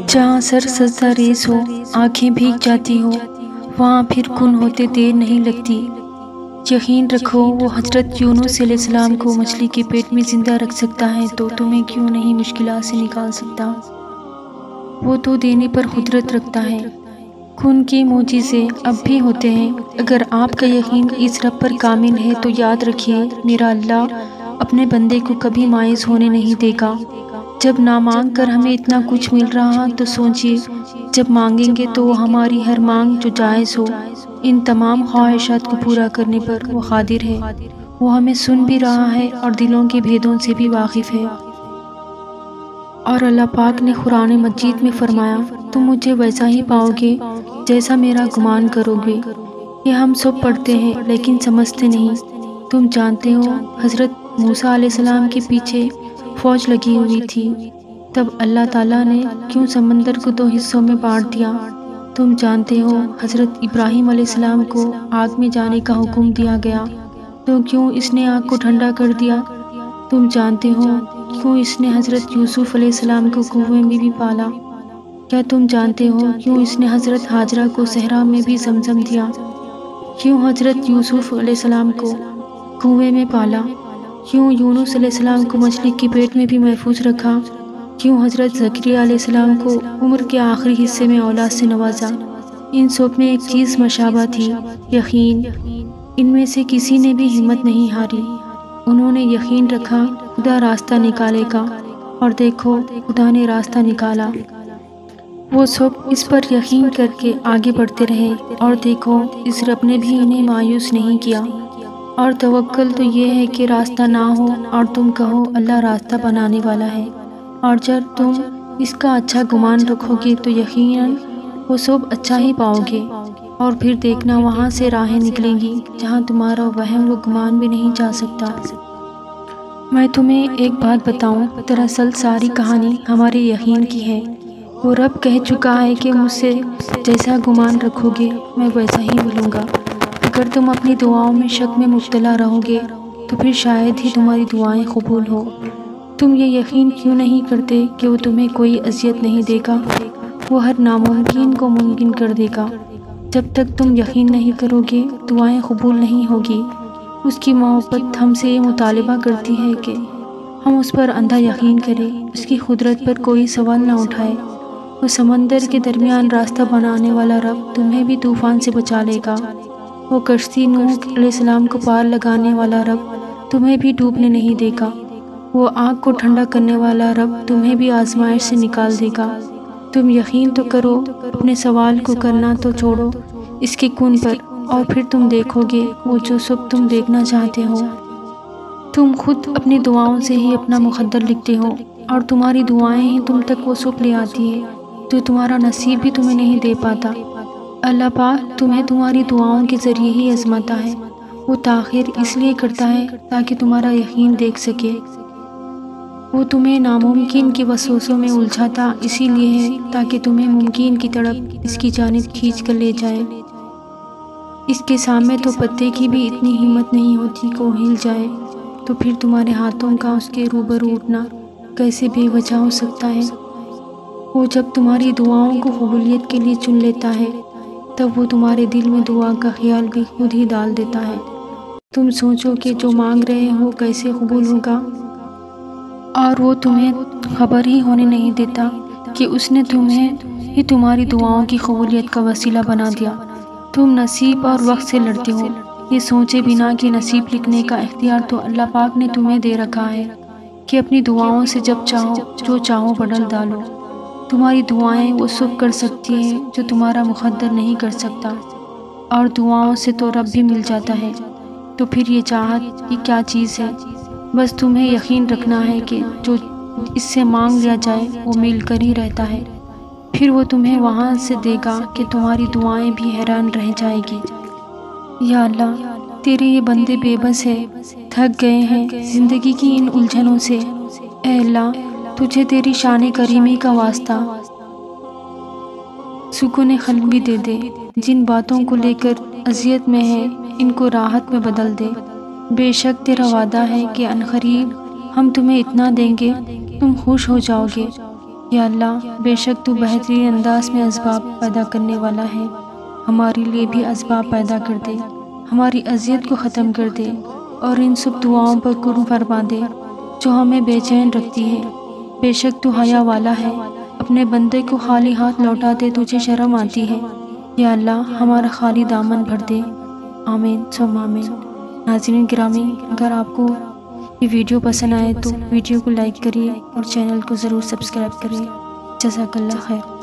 جہاں سر سجدہ ریز ہو، آنکھیں بھیگ جاتی ہو، وہاں پھر کن ہوتے دیر نہیں لگتی۔ یقین رکھو وہ حضرت یونس علیہ السلام کو مچھلی کے پیٹ میں زندہ رکھ سکتا ہے تو تمہیں کیوں نہیں مشکلات سے نکال سکتا؟ وہ تو دینے پر قدرت رکھتا ہے۔ کن کے معجزے اب بھی ہوتے ہیں۔ اگر آپ کا یقین اس رب پر کامل ہے تو یاد رکھیے، میرا اللہ اپنے بندے کو کبھی مایوس ہونے نہیں دے گا۔ جب نہ مانگ کر ہمیں اتنا کچھ مل رہا تو سوچیے جب مانگیں گے تو وہ ہماری ہر مانگ جو جائز ہو، ان تمام خواہشات کو پورا کرنے پر وہ قادر ہے۔ وہ ہمیں سن بھی رہا ہے اور دلوں کے بھیدوں سے بھی واقف ہے۔ اور اللہ پاک نے قرآن مجید میں فرمایا، تم مجھے ویسا ہی پاؤ گے جیسا میرا گمان کرو گے۔ یہ ہم سب پڑھتے ہیں لیکن سمجھتے نہیں۔ تم جانتے ہو حضرت موسیٰ علیہ السلام کے پیچھے فوج لگی ہوئی تھی، تب اللہ تعالیٰ نے کیوں سمندر کو 2 حصوں میں بانٹ دیا؟ تم جانتے ہو حضرت ابراہیم علیہ السلام کو آگ میں جانے کا حکم دیا گیا تو کیوں اس نے آگ کو ٹھنڈا کر دیا؟ تم جانتے ہو کیوں اس نے حضرت یوسف علیہ السلام کو کنویں میں بھی پالا؟ کیا تم جانتے ہو کیوں اس نے حضرت ہاجرہ کو صحرا میں بھی زمزم دیا؟ کیوں حضرت یوسف علیہ السلام کو کنویں میں پالا؟ کیوں یونس علیہ السلام کو مچھلی کے پیٹ میں بھی محفوظ رکھا؟ کیوں حضرت زکریا علیہ السلام کو عمر کے آخری حصے میں اولاد سے نوازا؟ ان سب میں ایک چیز مشابہ تھی، یقین۔ ان میں سے کسی نے بھی ہمت نہیں ہاری۔ انہوں نے یقین رکھا خدا راستہ نکالے گا، اور دیکھو خدا نے راستہ نکالا۔ وہ سب اس پر یقین کر کے آگے بڑھتے رہے، اور دیکھو اس رب نے بھی انہیں مایوس نہیں کیا۔ اور توکل تو یہ ہے کہ راستہ نہ ہو اور تم کہو اللہ راستہ بنانے والا ہے، اور جب تم اس کا اچھا گمان رکھو گے تو یقیناً وہ سب اچھا ہی پاؤ گے، اور پھر دیکھنا وہاں سے راہیں نکلیں گی جہاں تمہارا وہم و گمان بھی نہیں جا سکتا۔ میں تمہیں ایک بات بتاؤں، دراصل ساری کہانی ہمارے یقین کی ہے۔ وہ رب کہہ چکا ہے کہ مجھ سے جیسا گمان رکھو گے میں ویسا ہی ملوں گا۔ اگر تم اپنی دعاؤں میں شک میں مبتلا رہو گے تو پھر شاید ہی تمہاری دعائیں قبول ہو۔ تم یہ یقین کیوں نہیں کرتے کہ وہ تمہیں کوئی اذیت نہیں دے گا؟ وہ ہر ناممکن کو ممکن کر دے گا۔ جب تک تم یقین نہیں کرو گے دعائیں قبول نہیں ہوگی۔ اس کی محبت ہم سے یہ مطالبہ کرتی ہے کہ ہم اس پر اندھا یقین کریں، اس کی قدرت پر کوئی سوال نہ اٹھائے۔ وہ سمندر کے درمیان راستہ بنانے والا رب تمہیں بھی طوفان سے بچا لے گا۔ وہ کشتی نوح علیہ السلام کو پار لگانے والا رب تمہیں بھی ڈوبنے نہیں دے گا۔ وہ آگ کو ٹھنڈا کرنے والا رب تمہیں بھی آزمائش سے نکال دے گا۔ تم یقین تو کرو، اپنے سوال کو کرنا تو چھوڑو اس کے کن پر، اور پھر تم دیکھو گے وہ جو سب تم دیکھنا چاہتے ہو۔ تم خود اپنی دعاؤں سے ہی اپنا مقدر لکھتے ہو، اور تمہاری دعائیں ہی تم تک وہ سب لے آتی ہے جو تمہارا نصیب بھی تمہیں نہیں دے پاتا۔ اللہ پاک تمہیں تمہاری دعاؤں کے ذریعے ہی آزماتا ہے۔ وہ تاخیر اس لیے کرتا ہے تاکہ تمہارا یقین دیکھ سکے۔ وہ تمہیں ناممکن کے وسوسوں میں الجھاتا اسی لیے ہے تاکہ تمہیں ممکن کی طرف اس کی جانب کھینچ کر لے جائے۔ اس کے سامنے تو پتے کی بھی اتنی ہمت نہیں ہوتی کہ وہ ہل جائے، تو پھر تمہارے ہاتھوں کا اس کے روبرو اٹھنا کیسے بے وجہ ہو سکتا ہے؟ وہ جب تمہاری دعاؤں کو قبولیت کے لیے چن لیتا ہے تب وہ تمہارے دل میں دعا کا خیال بھی خود ہی ڈال دیتا ہے۔ تم سوچو کہ جو مانگ رہے ہو کیسے قبول ہوگا، اور وہ تمہیں خبر ہی ہونے نہیں دیتا کہ اس نے تمہیں ہی تمہاری دعاؤں کی قبولیت کا وسیلہ بنا دیا۔ تم نصیب اور وقت سے لڑتے ہو، یہ سوچے بنا کہ نصیب لکھنے کا اختیار تو اللہ پاک نے تمہیں دے رکھا ہے کہ اپنی دعاؤں سے جب چاہو جو چاہو بدل ڈالو۔ تمہاری دعائیں وہ سب کر سکتی ہے جو تمہارا مقدر نہیں کر سکتا، اور دعاؤں سے تو رب بھی مل جاتا ہے۔ تو پھر یہ چاہت یہ کیا چیز ہے؟ بس تمہیں یقین رکھنا ہے کہ جو اس سے مانگ لیا جائے وہ مل کر ہی رہتا ہے۔ پھر وہ تمہیں وہاں سے دے گا کہ تمہاری دعائیں بھی حیران رہ جائے گی۔ یا اللہ، تیرے یہ بندے بے بس ہے، تھک گئے ہیں زندگی کی ان الجھنوں سے۔ اے اللہ، تجھے تیری شان کریمی کا واسطہ سکون قلب بھی دے دے۔ جن باتوں کو لے کر اذیت میں ہے ان کو راحت میں بدل دے۔ بے شک تیرا وعدہ ہے کہ عنقریب ہم تمہیں اتنا دیں گے تم خوش ہو جاؤ گے۔ یا اللہ بے شک تو بہترین انداز میں اسباب پیدا کرنے والا ہے، ہمارے لیے بھی اسباب پیدا کر دے، ہماری اذیت کو ختم کر دے اور ان سب دعاؤں پر قرب فرما دے جو ہمیں بے چین رکھتی ہے۔ بے شک تو حیا والا ہے، اپنے بندے کو خالی ہاتھ لوٹا دے تجھے شرم آتی ہے۔ یا اللہ ہمارا خالی دامن بھر دے، آمین ثم آمین۔ ناظرین گرامی، اگر آپ کو یہ ویڈیو پسند آئے تو ویڈیو کو لائک کریے اور چینل کو ضرور سبسکرائب کریے۔ جزاک اللہ خیر۔